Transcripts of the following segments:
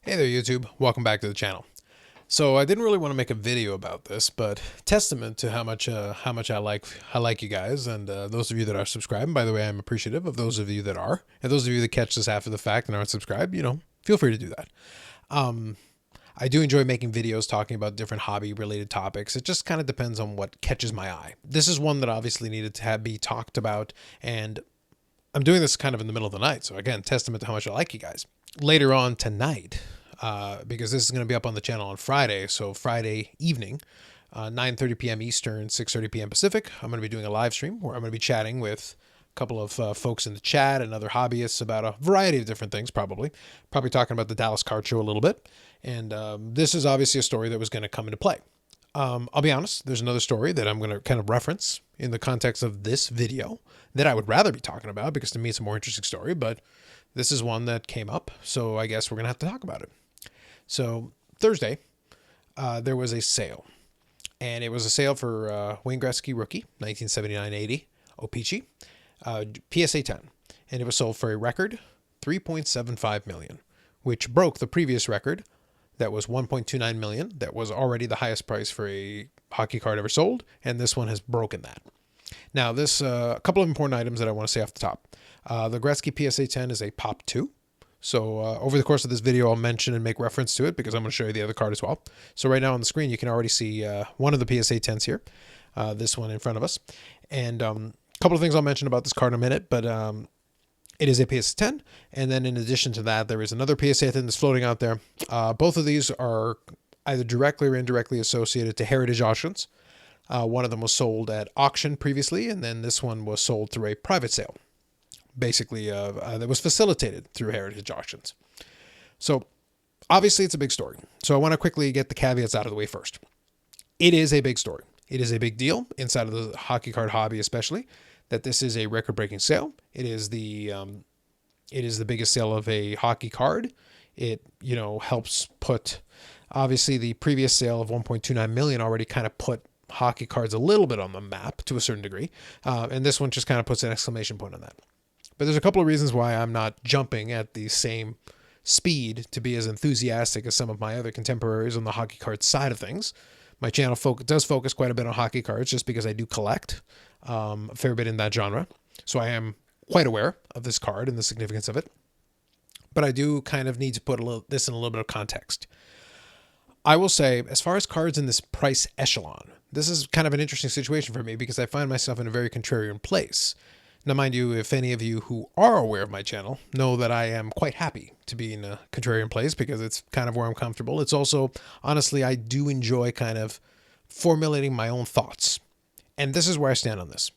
Hey there YouTube, welcome back to the channel. So I didn't really want to make a video about this, but testament to how much I like you guys and those of you that are subscribed. And by the way, I'm appreciative of those of you that are, and those of you that catch this after the fact and aren't subscribed. Feel free to do that. I do enjoy making videos talking about different hobby related topics. It just kind of depends on what catches my eye. This is one that obviously needed to be talked about, and I'm doing this kind of in the middle of the night. So again, testament to how much I like you guys. Later on tonight, because this is going to be up on the channel on Friday. So Friday evening, 9:30 p.m. Eastern, 6:30 p.m. Pacific, I'm going to be doing a live stream where I'm going to be chatting with a couple of folks in the chat and other hobbyists about a variety of different things, probably talking about the Dallas Card Show a little bit. And this is obviously a story that was going to come into play. I'll be honest, there's another story that I'm going to kind of reference in the context of this video that I would rather be talking about because to me it's a more interesting story, but this is one that came up, so I guess we're going to have to talk about it. So Thursday, there was a sale, and it was a sale for Wayne Gretzky rookie, 1979-80, O-Pee-Chee, PSA 10, and it was sold for a record $3.75 million, which broke the previous record that was $1.29 million. That was already the highest price for a hockey card ever sold, and this one has broken that. Now, this a couple of important items that I want to say off the top. The Gretzky PSA 10 is a Pop 2. So over the course of this video, I'll mention and make reference to it because I'm going to show you the other card as well. So right now on the screen, you can already see one of the PSA 10s here, this one in front of us. And a couple of things I'll mention about this card in a minute, but it is a PSA 10. And then in addition to that, there is another PSA 10 that's floating out there. Both of these are either directly or indirectly associated to heritage auctions. One of them was sold at auction previously, and then this one was sold through a private sale. Basically, that was facilitated through heritage auctions. So obviously it's a big story. So I want to quickly get the caveats out of the way first. It is a big story. It is a big deal inside of the hockey card hobby, especially that this is a record-breaking sale. It is the biggest sale of a hockey card. It, helps put, obviously the previous sale of 1.29 million already kind of put hockey cards a little bit on the map to a certain degree. And this one just kind of puts an exclamation point on that. But there's a couple of reasons why I'm not jumping at the same speed to be as enthusiastic as some of my other contemporaries on the hockey card side of things. My channel does focus quite a bit on hockey cards just because I do collect a fair bit in that genre. So I am quite aware of this card and the significance of it. But I do kind of need to put this in a little bit of context. I will say, as far as cards in this price echelon, this is kind of an interesting situation for me because I find myself in a very contrarian place. Now, mind you, if any of you who are aware of my channel know that I am quite happy to be in a contrarian place because it's kind of where I'm comfortable. It's also, honestly, I do enjoy kind of formulating my own thoughts. And this is where I stand on this.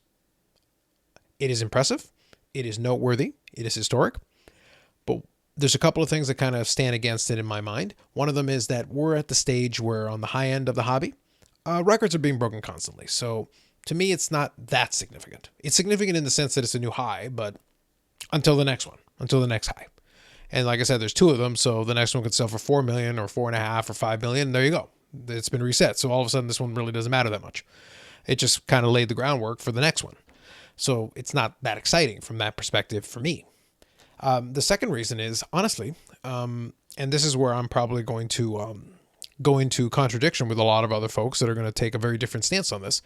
It is impressive. It is noteworthy. It is historic. But there's a couple of things that kind of stand against it in my mind. One of them is that we're at the stage where on the high end of the hobby, records are being broken constantly. So to me, it's not that significant. It's significant in the sense that it's a new high, but until the next one, until the next high. And like I said, there's two of them. So the next one could sell for 4 million or 4.5 or 5 million. There you go. It's been reset. So all of a sudden, this one really doesn't matter that much. It just kind of laid the groundwork for the next one. So it's not that exciting from that perspective for me. The second reason is, honestly, and this is where I'm probably going to go into contradiction with a lot of other folks that are going to take a very different stance on this.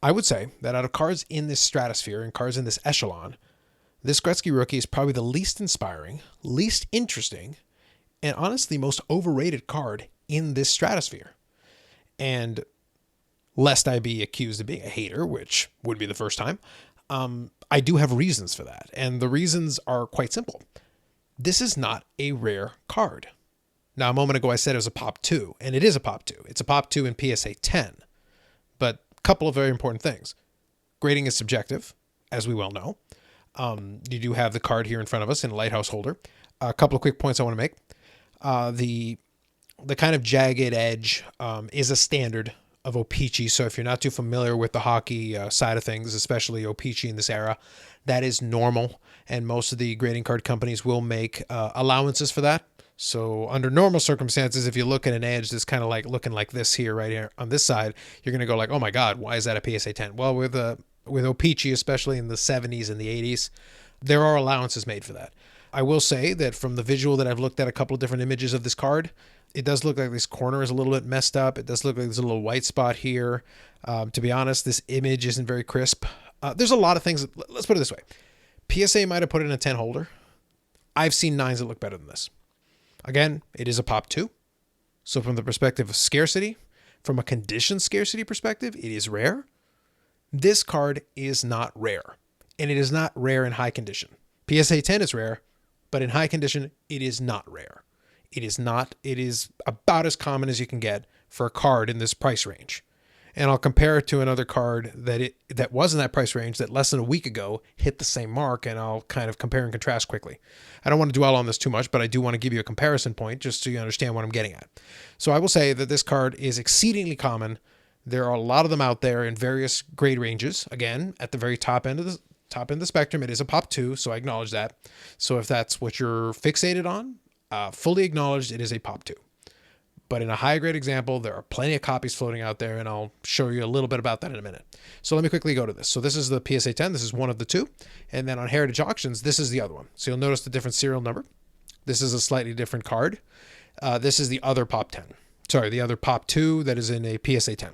I would say that out of cards in this stratosphere and cards in this echelon, this Gretzky rookie is probably the least inspiring, least interesting, and honestly most overrated card in this stratosphere. And lest I be accused of being a hater, which would be the first time, I do have reasons for that. And the reasons are quite simple. This is not a rare card. Now, a moment ago I said it was a Pop 2, and it is a Pop 2. It's a Pop 2 in PSA 10. But couple of very important things. Grading is subjective, as we well know. You do have the card here in front of us in a lighthouse holder. A couple of quick points I want to make. The kind of jagged edge is a standard of O-Pee-Chee. So if you're not too familiar with the hockey side of things, especially O-Pee-Chee in this era, that is normal. And most of the grading card companies will make allowances for that. So under normal circumstances, if you look at an edge that's kind of like looking like this here, right here on this side, you're going to go like, oh my God, why is that a PSA 10? Well, with O-Pee-Chee, especially in the 70s and the 80s, there are allowances made for that. I will say that from the visual that I've looked at a couple of different images of this card, it does look like this corner is a little bit messed up. It does look like there's a little white spot here. To be honest, this image isn't very crisp. There's a lot of things. Let's put it this way. PSA might have put in a 10 holder. I've seen 9s that look better than this. Again, it is a pop 2. So from the perspective of scarcity, from a condition scarcity perspective, it is rare. This card is not rare. And it is not rare in high condition. PSA 10 is rare, but in high condition, it is not rare. It is about as common as you can get for a card in this price range. And I'll compare it to another card that was in that price range that less than a week ago hit the same mark, and I'll kind of compare and contrast quickly. I don't want to dwell on this too much, but I do want to give you a comparison point just so you understand what I'm getting at. So I will say that this card is exceedingly common. There are a lot of them out there in various grade ranges. Again, at the very top end of the spectrum, it is a pop 2, so I acknowledge that. So if that's what you're fixated on, fully acknowledged, it is a pop 2. But in a high grade example, there are plenty of copies floating out there, and I'll show you a little bit about that in a minute. So let me quickly go to this. So this is the PSA 10. This is one of the two. And then on Heritage Auctions, this is the other one. So you'll notice the different serial number. This is a slightly different card. This is the other pop 10. Sorry, the other pop 2 that is in a PSA 10.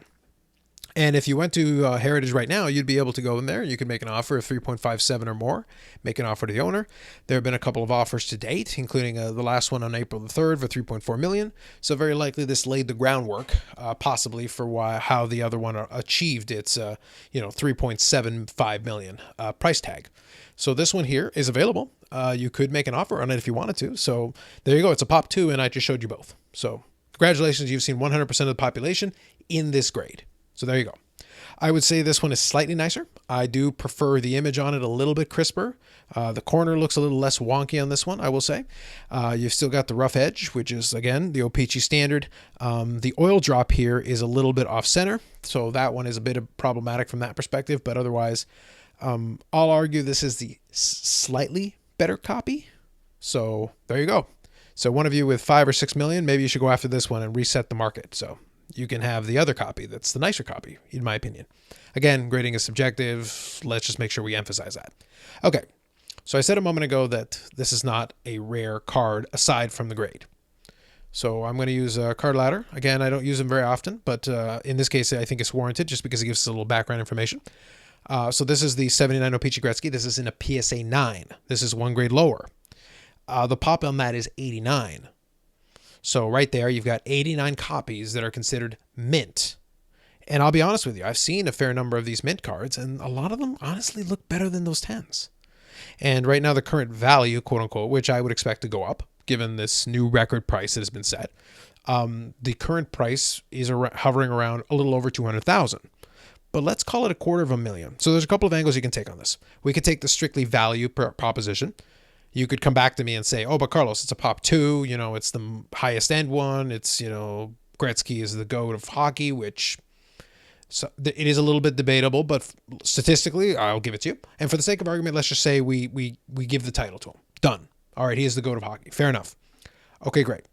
And if you went to Heritage right now, you'd be able to go in there and you could make an offer of 3.57 or more, make an offer to the owner. There have been a couple of offers to date, including the last one on April the 3rd for 3.4 million. So very likely this laid the groundwork, possibly for how the other one achieved its, 3.75 million price tag. So this one here is available. You could make an offer on it if you wanted to. So there you go. It's a pop 2, and I just showed you both. So congratulations. You've seen 100% of the population in this grade. So there you go. I would say this one is slightly nicer. I do prefer the image on it a little bit crisper. The corner looks a little less wonky on this one, I will say. You've still got the rough edge, which is, again, the O-Pee-Chee standard. The oil drop here is a little bit off center, so that one is a bit problematic from that perspective. But otherwise, I'll argue this is the slightly better copy. So there you go. So one of you with 5 or 6 million, maybe you should go after this one and reset the market. So you can have the other copy that's the nicer copy, in my opinion. Again, grading is subjective. Let's just make sure we emphasize that. Okay, so I said a moment ago that this is not a rare card aside from the grade. So I'm going to use a card ladder. Again, I don't use them very often, but in this case, I think it's warranted just because it gives us a little background information. So this is the 79 O-Pee-Chee Gretzky. This is in a PSA 9. This is one grade lower. The pop on that is 89. So right there, you've got 89 copies that are considered mint. And I'll be honest with you, I've seen a fair number of these mint cards, and a lot of them honestly look better than those 10s. And right now, the current value, quote unquote, which I would expect to go up, given this new record price that has been set, the current price is hovering around a little over 200,000. But let's call it $250,000. So there's a couple of angles you can take on this. We could take the strictly value proposition. You could come back to me and say, oh, but Carlos, it's a pop 2, it's the highest end one. It's, Gretzky is the GOAT of hockey, which it is a little bit debatable, but statistically, I'll give it to you. And for the sake of argument, let's just say we give the title to him. Done. All right, he is the GOAT of hockey. Fair enough. Okay, great.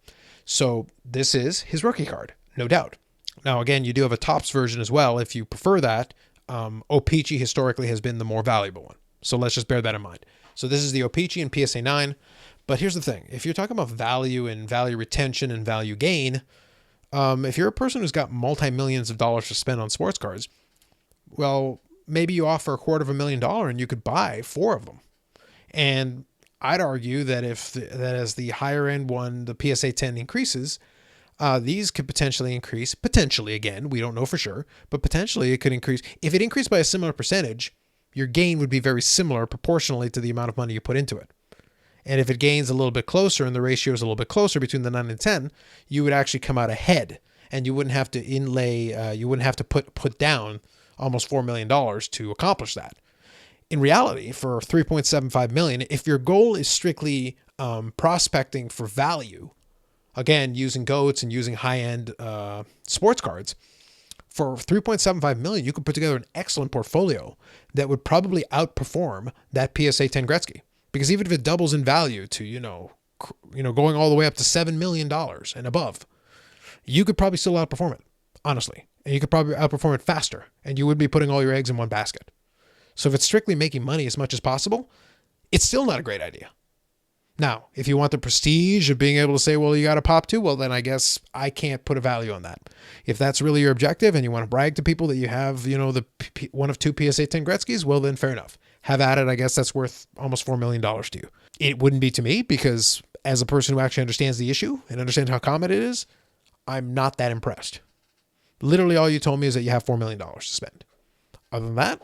So this is his rookie card, no doubt. Now, again, you do have a Topps version as well. If you prefer that, O-Pee-Chee historically has been the more valuable one. So let's just bear that in mind. So this is the O-Pee-Chee in PSA 9. But here's the thing. If you're talking about value and value retention and value gain, if you're a person who's got multi-millions of dollars to spend on sports cards, well, maybe you offer $250,000 and you could buy 4 of them. And I'd argue that as the higher end one, the PSA 10 increases, these could potentially increase. Potentially, again, we don't know for sure, but potentially it could increase. If it increased by a similar percentage, your gain would be very similar proportionally to the amount of money you put into it. And if it gains a little bit closer and the ratio is a little bit closer between the 9 and 10, you would actually come out ahead, and you wouldn't have to put down almost $4 million to accomplish that. In reality, for 3.75 million, if your goal is strictly prospecting for value, again, using GOATs and using high-end sports cards, for 3.75 million, you could put together an excellent portfolio that would probably outperform that PSA 10 Gretzky. Because even if it doubles in value to, going all the way up to $7 million and above, you could probably still outperform it, honestly. And you could probably outperform it faster, and you would be putting all your eggs in one basket. So if it's strictly making money as much as possible, it's still not a great idea. Now, if you want the prestige of being able to say, well, you got a pop two, well, then I guess I can't put a value on that. If that's really your objective and you want to brag to people that you have, the one of two PSA 10 Gretzkys, well, then fair enough. Have at it. I guess that's worth almost $4 million to you. It wouldn't be to me because as a person who actually understands the issue and understands how common it is, I'm not that impressed. Literally all you told me is that you have $4 million to spend. Other than that,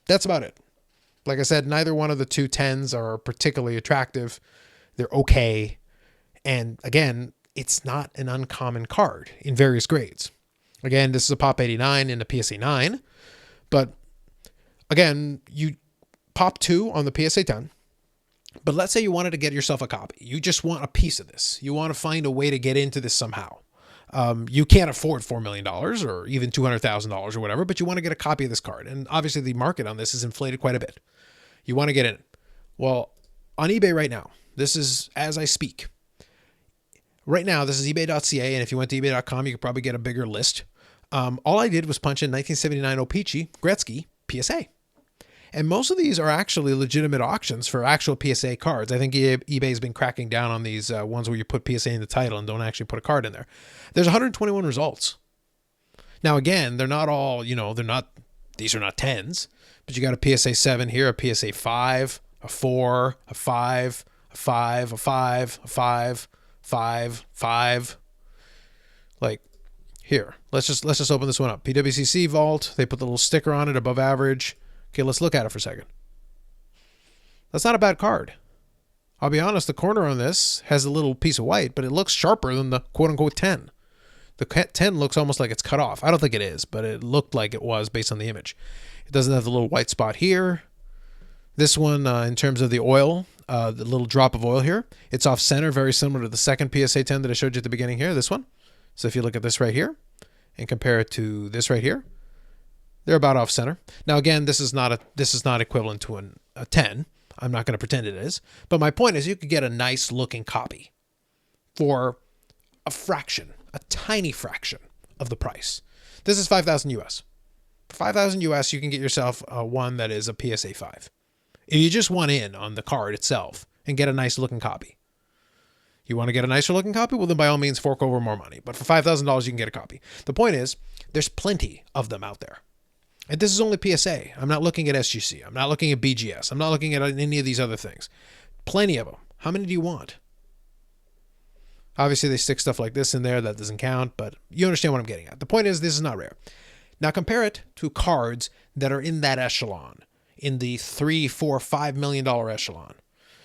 that's about it. Like I said, neither one of the two 10s are particularly attractive. They're okay. And again, it's not an uncommon card in various grades. Again, this is a Pop 89 and a PSA 9. But again, you Pop 2 on the PSA 10. But let's say you wanted to get yourself a copy. You just want a piece of this. You want to find a way to get into this somehow. You can't afford $4 million or even $200,000 or whatever, but you want to get a copy of this card. And obviously the market on this is inflated quite a bit. You want to get in. Well, on eBay right now, this is as I speak. Right now, this is ebay.ca, and if you went to ebay.com, you could probably get a bigger list. All I did was punch in 1979 O-Pee-Chee Gretzky PSA. And most of these are actually legitimate auctions for actual PSA cards. I think eBay's been cracking down on these ones where you put PSA in the title and don't actually put a card in there. There's 121 results. Now, again, they're not all, these are not 10s, but you got a PSA 7 here, a PSA 5, a 4, a 5, a 5, a 5, a 5, 5, 5. Like here, let's just open this one up. PWCC Vault. They put the little sticker on it, above average. Okay, let's look at it for a second. That's not a bad card. I'll be honest, the corner on this has a little piece of white, but it looks sharper than the quote-unquote 10. The 10 looks almost like it's cut off. I don't think it is, but it looked like it was based on the image. It doesn't have the little white spot here. This one, in terms of the oil, the little drop of oil here, it's off center, very similar to the second PSA 10 that I showed you at the beginning here, this one. So if you look at this right here and compare it to this right here, they're about off center. Now, again, this is not equivalent to a 10. I'm not going to pretend it is. But my point is you could get a nice looking copy for a fraction, a tiny fraction of the price. This is $5,000 US. For $5,000 US, you can get yourself one that is a PSA 5. If you just want in on the card itself and get a nice looking copy. You want to get a nicer looking copy? Well, then by all means, fork over more money. But for $5,000, you can get a copy. The point is, there's plenty of them out there. And this is only PSA. I'm not looking at SGC. I'm not looking at BGS. I'm not looking at any of these other things. Plenty of them. How many do you want? Obviously, they stick stuff like this in there. That doesn't count, but you understand what I'm getting at. The point is, this is not rare. Now, compare it to cards that are in that echelon, in the $3, $4, $5 million echelon.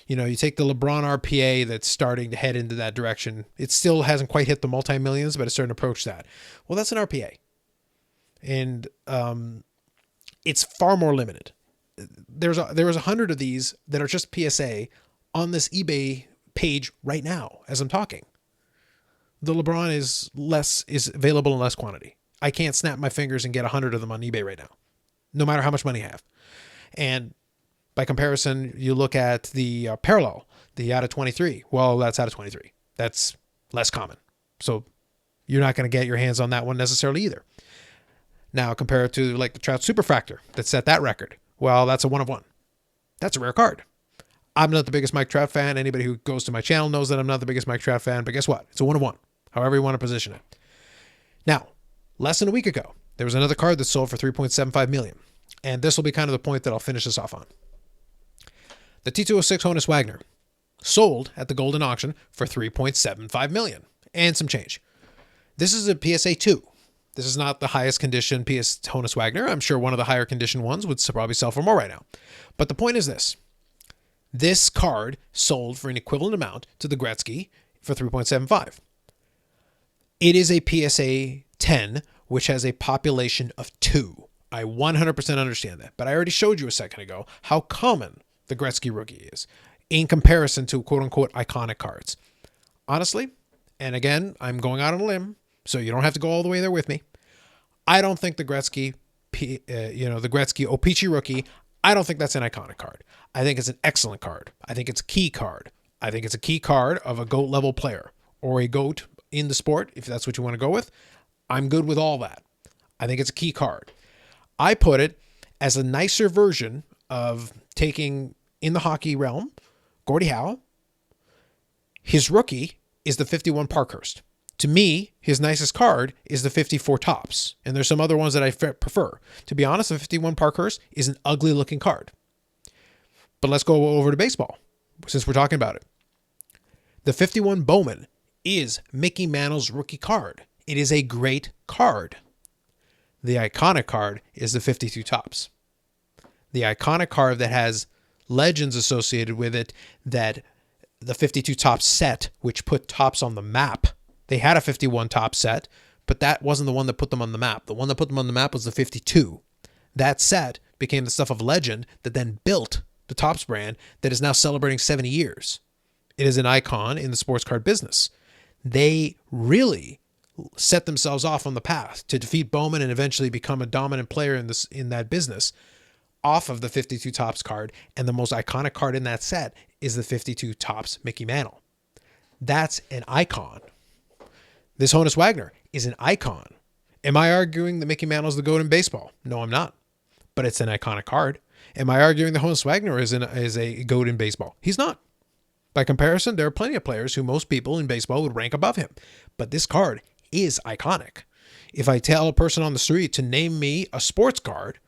You take the LeBron RPA that's starting to head into that direction. It still hasn't quite hit the multi-millions, but it's starting to approach that. Well, that's an RPA. And it's far more limited. There was 100 of these that are just PSA on this eBay page right now as I'm talking. The LeBron is available in less quantity. I can't snap my fingers and get 100 of them on eBay right now, no matter how much money I have. And by comparison, you look at the parallel, the out of 23. Well, that's out of 23. That's less common. So you're not going to get your hands on that one necessarily either. Now compare it to like the Trout Superfractor that set that record. Well, that's a 1 of 1. That's a rare card. I'm not the biggest Mike Trout fan. Anybody who goes to my channel knows that I'm not the biggest Mike Trout fan, but guess what? It's a 1 of 1, however you want to position it. Now, less than a week ago, there was another card that sold for $3.75 million. And this will be kind of the point that I'll finish this off on. The T206 Honus Wagner sold at the Golden Auction for $3.75 million and some change. This is a PSA 2. This is not the highest condition PS Honus Wagner. I'm sure one of the higher condition ones would probably sell for more right now. But the point is this. This card sold for an equivalent amount to the Gretzky for $3.75. It is a PSA 10, which has a population of 2. I 100% understand that. But I already showed you a second ago how common the Gretzky rookie is in comparison to quote-unquote iconic cards. Honestly, and again, I'm going out on a limb, so you don't have to go all the way there with me. I don't think the Gretzky, the Gretzky O-Pee-Chee rookie, I don't think that's an iconic card. I think it's an excellent card. I think it's a key card. I think it's a key card of a GOAT level player or a GOAT in the sport, if that's what you want to go with. I'm good with all that. I think it's a key card. I put it as a nicer version of taking, in the hockey realm, Gordie Howe, His rookie is the 51 Parkhurst. To me, his nicest card is the 54 Topps, and there's some other ones that I prefer. To be honest, the 51 Parkhurst is an ugly looking card. But let's go over to baseball, since we're talking about it. The 51 Bowman is Mickey Mantle's rookie card. It is a great card. The iconic card is the 52 Topps. The iconic card that has legends associated with it, that the 52 Topps set, which put Topps on the map. They had a 51 Topps set, but that wasn't the one that put them on the map. The one that put them on the map was the 52. That set became the stuff of legend that then built the Topps brand that is now celebrating 70 years. It is an icon in the sports card business. They really set themselves off on the path to defeat Bowman and eventually become a dominant player in that business off of the 52 Topps card, and the most iconic card in that set is the 52 Topps Mickey Mantle. That's an icon. This Honus Wagner is an icon. Am I arguing that Mickey Mantle is the GOAT in baseball? No, I'm not. But it's an iconic card. Am I arguing that Honus Wagner is a GOAT in baseball? He's not. By comparison, there are plenty of players who most people in baseball would rank above him. But this card is iconic. If I tell a person on the street to name me a sports card,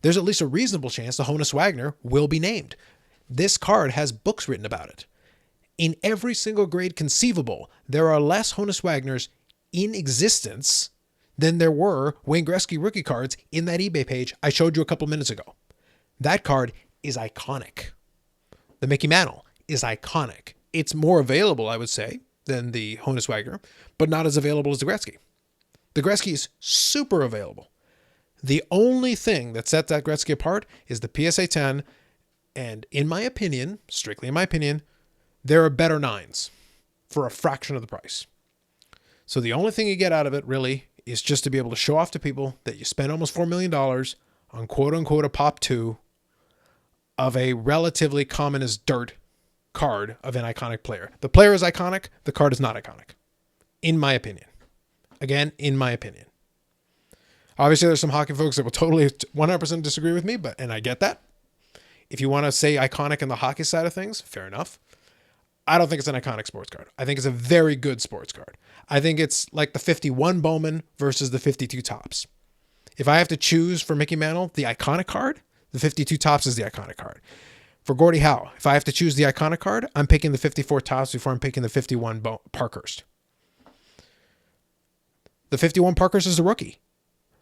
there's at least a reasonable chance the Honus Wagner will be named. This card has books written about it. In every single grade conceivable, there are less Honus Wagners in existence than there were Wayne Gretzky rookie cards in that eBay page I showed you a couple minutes ago. That card is iconic. The Mickey Mantle is iconic. It's more available, I would say, than the Honus Wagner, but not as available as the Gretzky. The Gretzky is super available. The only thing that sets that Gretzky apart is the PSA 10, and in my opinion, strictly in my opinion, there are better nines for a fraction of the price. So the only thing you get out of it really is just to be able to show off to people that you spent almost $4 million on quote unquote a Pop 2 of a relatively common as dirt card of an iconic player. The player is iconic. The card is not iconic. In my opinion. Again, in my opinion. Obviously, there's some hockey folks that will totally 100% disagree with me, and I get that. If you want to say iconic in the hockey side of things, fair enough. I don't think it's an iconic sports card. I think it's a very good sports card. I think it's like the 51 Bowman versus the 52 Topps. If I have to choose for Mickey Mantle, the iconic card, the 52 Topps is the iconic card. For Gordie Howe, if I have to choose the iconic card, I'm picking the 54 Topps before I'm picking the 51 Parkhurst. The 51 Parkhurst is a rookie,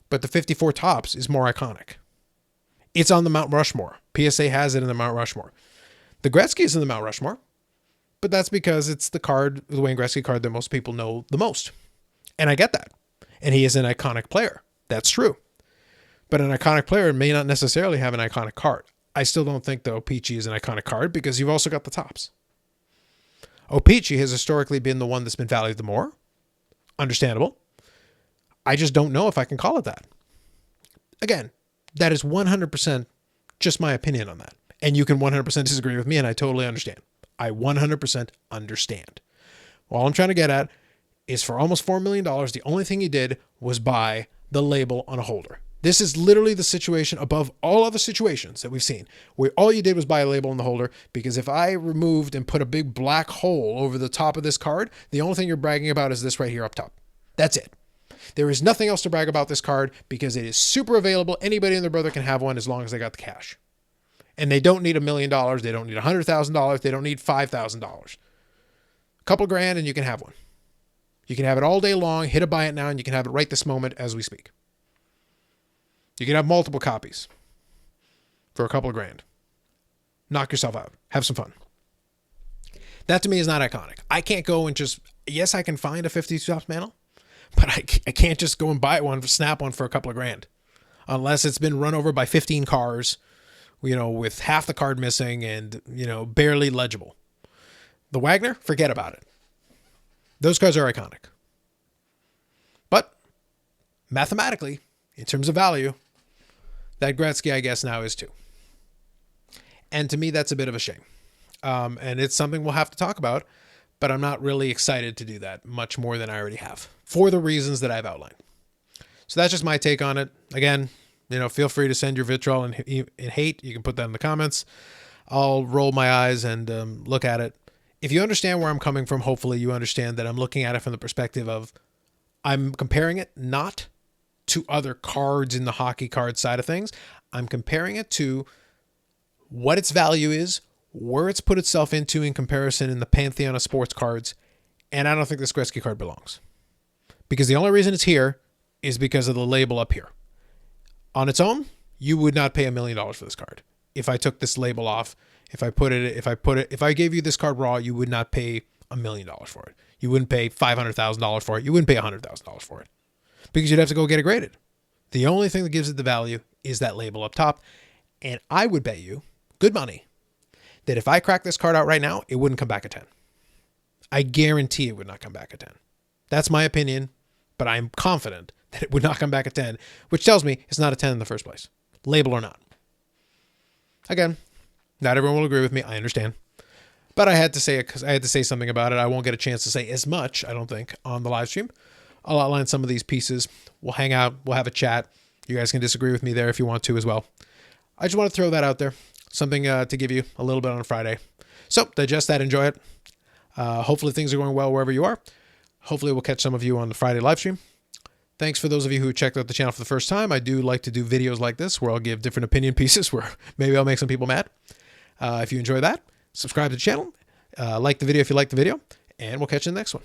but the 54 Topps is more iconic. It's on the Mount Rushmore. PSA has it in the Mount Rushmore. The Gretzky is in the Mount Rushmore, but that's because it's the card, the Wayne Gretzky card that most people know the most. And I get that. And he is an iconic player. That's true. But an iconic player may not necessarily have an iconic card. I still don't think the O-Pee-Chee is an iconic card because you've also got the Topps. O-Pee-Chee has historically been the one that's been valued the more. Understandable. I just don't know if I can call it that. Again, that is 100% just my opinion on that. And you can 100% disagree with me, and I totally understand. I 100% understand. All I'm trying to get at is for almost $4 million, the only thing he did was buy the label on a holder. This is literally the situation above all other situations that we've seen, where all you did was buy a label on the holder, because if I removed and put a big black hole over the top of this card, the only thing you're bragging about is this right here up top. That's it. There is nothing else to brag about this card because it is super available. Anybody and their brother can have one as long as they got the cash. And they don't need $1 million. They don't need $100,000. They don't need $5,000. A couple grand and you can have one. You can have it all day long. Hit a buy it now and you can have it right this moment as we speak. You can have multiple copies for a couple of grand. Knock yourself out. Have some fun. That to me is not iconic. I can't go and just, yes, I can find a 52 Topps Mantle, but I can't just go and buy one, snap one for a couple of grand. Unless it's been run over by 15 cars, with half the card missing and, barely legible. The Wagner, forget about it. Those cards are iconic. But mathematically, in terms of value, that Gretzky, I guess, now is too. And to me, that's a bit of a shame. And it's something we'll have to talk about, but I'm not really excited to do that much more than I already have for the reasons that I've outlined. So that's just my take on it. Again, feel free to send your vitriol and hate. You can put that in the comments. I'll roll my eyes and look at it. if you understand where I'm coming from, hopefully you understand that I'm looking at it from the perspective of I'm comparing it not to other cards in the hockey card side of things. I'm comparing it to what its value is, where it's put itself into in comparison in the pantheon of sports cards, and I don't think this Gretzky card belongs. Because the only reason it's here is because of the label up here. On its own, you would not pay $1 million for this card. If I took this label off, if I gave you this card raw, you would not pay $1 million for it. You wouldn't pay $500,000 for it. You wouldn't pay $100,000 for it because you'd have to go get it graded. The only thing that gives it the value is that label up top. And I would bet you good money that if I crack this card out right now, it wouldn't come back at 10. I guarantee it would not come back at 10. That's my opinion, but I'm confident that it would not come back at 10, which tells me it's not a 10 in the first place, label or not. Again, not everyone will agree with me. I understand. But I had to say it because I had to say something about it. I won't get a chance to say as much, I don't think, on the live stream. I'll outline some of these pieces. We'll hang out. We'll have a chat. You guys can disagree with me there if you want to as well. I just want to throw that out there. Something to give you a little bit on Friday. So digest that. Enjoy it. Hopefully things are going well wherever you are. Hopefully we'll catch some of you on the Friday live stream. Thanks for those of you who checked out the channel for the first time. I do like to do videos like this where I'll give different opinion pieces where maybe I'll make some people mad. If you enjoy that, subscribe to the channel, like the video if you like the video, and we'll catch you in the next one.